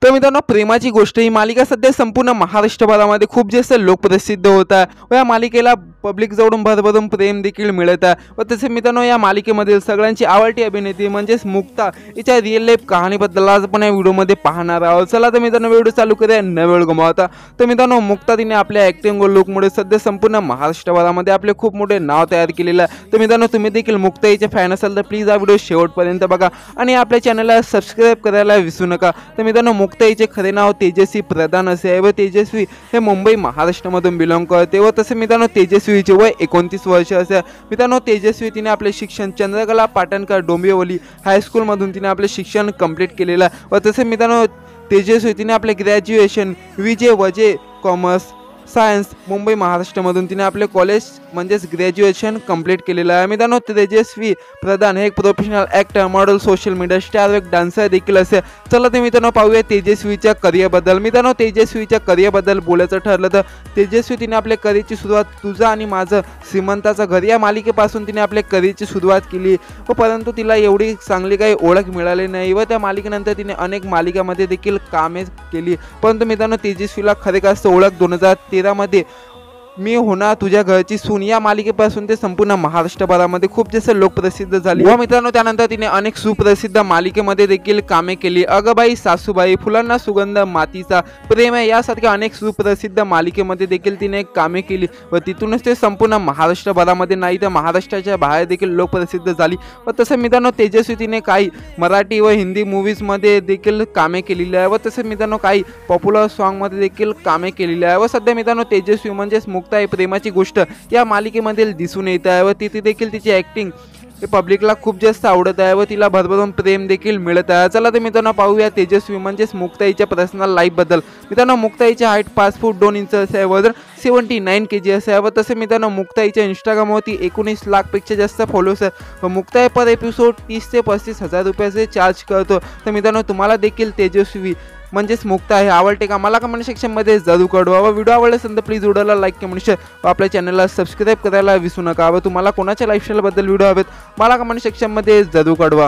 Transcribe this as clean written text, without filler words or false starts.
तर मित्रांनो, प्रेमाची गोष्ट ही मालिका सध्या संपूर्ण महाराष्ट्रभरामध्ये खूप जास्त लोकप्रसिद्ध होत आहे व या मालिकेला पब्लिक जवळून भरभरून प्रेम देखील मिळत आहे। व तसे मित्रांनो, या मालिकेमधील सगळ्यांची आवडती अभिनेत्री म्हणजेच मुक्ता हिच्या रिअल लाईफ कहाणीबद्दल आज आपण या व्हिडिओमध्ये पाहणार आहोत। चला तर मित्रांनो, व्हिडिओ चालू करूया न वेळ गमावता। तर मित्रांनो, मुक्ता तिने आपल्या ॲक्टिंग व लुकमुळे सध्या संपूर्ण महाराष्ट्रभरामध्ये आपले खूप मोठे नाव तयार केलेलं आहे। तर मित्रांनो, तुम्ही देखील मुक्ता हिचे फॅन असाल तर प्लीज हा व्हिडिओ शेवटपर्यंत बघा आणि आपल्या चॅनलला सबस्क्राईब करायला विसरू नका। तर मित्रांनो, मुक्ता हिचे खरे नाव तेजस्वी प्रधान असे आहे व तेजस्वी हे मुंबई महाराष्ट्रामधून बिलॉंग करते व तसे मित्रांनो, तेजस्वीचे वय 29 वर्ष असे। मित्रांनो, तेजस्वी तिने आपले शिक्षण चंद्रकला पाटणकर डोंबिवली हायस्कूलमधून तिने आपले शिक्षण कंप्लीट केलेलं आहे व तसे मित्रांनो, तेजस्वी तिने आपले ग्रॅज्युएशन विजय वजे कॉमर्स सायन्स मुंबई महाराष्ट्रामधून तिने आपले कॉलेज म्हणजेच ग्रॅज्युएशन कंप्लीट केलेलं आहे। मित्रांनो, तेजस्वी प्रधान हे एक professional actor model social media star व एक डान्सर देखील असे। चला तर मित्रांनो, पाहूया तेजस्वीच्या करिअरबद्दल। मित्रांनो, तेजस्वीच्या करिअरबद्दल बोलायचं ठरलं तर तेजस्वी तिने आपल्या करिअरची सुरुवात तुझं आणि माझं श्रीमंताचं घर या मालिकेपासून तिने आपल्या करिअरची सुरुवात केली व परंतु तिला एवढी चांगली काही ओळख मिळाली नाही व त्या मालिकेनंतर तिने अनेक मालिकांमध्ये देखील कामे केली। परंतु मित्रांनो, तेजस्वीला खरे खास ओळख 2013 मध्ये मी होणार तुझ्या घरची सून या मालिकेपासून ते संपूर्ण महाराष्ट्रभरामध्ये खूप जास्त लोकप्रसिद्ध झाली व मित्रांनो, त्यानंतर तिने अनेक सुप्रसिद्ध मालिकेमध्ये देखील कामे केली। अगबाई सासूबाई, फुलांना सुगंध, मातीचा प्रेम आहे यासारख्या अनेक सुप्रसिद्ध मालिकेमध्ये देखील तिने कामे केली व तिथूनच ते संपूर्ण महाराष्ट्रभरामध्ये नाही तर महाराष्ट्राच्या बाहेर देखील लोकप्रसिद्ध झाली व तसं मित्रांनो, तेजस्वी तिने काही मराठी व हिंदी मूवीजमध्ये देखील कामे केलेली आहे व तसं मित्रांनो, काही पॉप्युलर सॉन्गमध्ये देखील कामे केलेली आहे व सध्या मित्रांनो, तेजस्वी म्हणजेच मुक्ता ही प्रेमाची गोष्ट या मालिकेमध्ये दिसून येत आहे व तिथे देखील तिची ॲक्टिंग हे पब्लिकला खूप जास्त आवडत आहे व तिला भरभरून प्रेम देखील मिळत आहे। चला तर मित्रांनो, पाहूया तेजस्वी म्हणजेच मुक्ता हिच्या पर्सनल लाईफबद्दल। मित्रांनो, मुक्ता हिची हाईट 5 फूट 2 इंच असे आहे, वजन 79 kg असे आहे व तसे मित्रांनो, मुक्ता हिच्या इंस्टाग्रामवरती 19 लाखपेक्षा जास्त फॉलोअर्स आहे व मुक्ता पर एपिसोड 30 ते 35 हजार रुपयाचे चार्ज करतो। तर मित्रांनो, तुम्हाला देखील तेजस्वी म्हणजेच मुक्ता हे आवडते का? मला कमेंट सेक्शनमध्ये जरूर कळवा व व्हिडिओ आवडला असेल तर प्लीज व्हिडिओला लाईक कमेंट शेअर व आपल्या चॅनलला सबस्क्राईब करायला विसरू नका व तुम्हाला कोणाच्या लाईफस्टाईलबद्दल व्हिडिओ हवेत मला कमेंट सेक्शनमध्ये जरूर कळवा।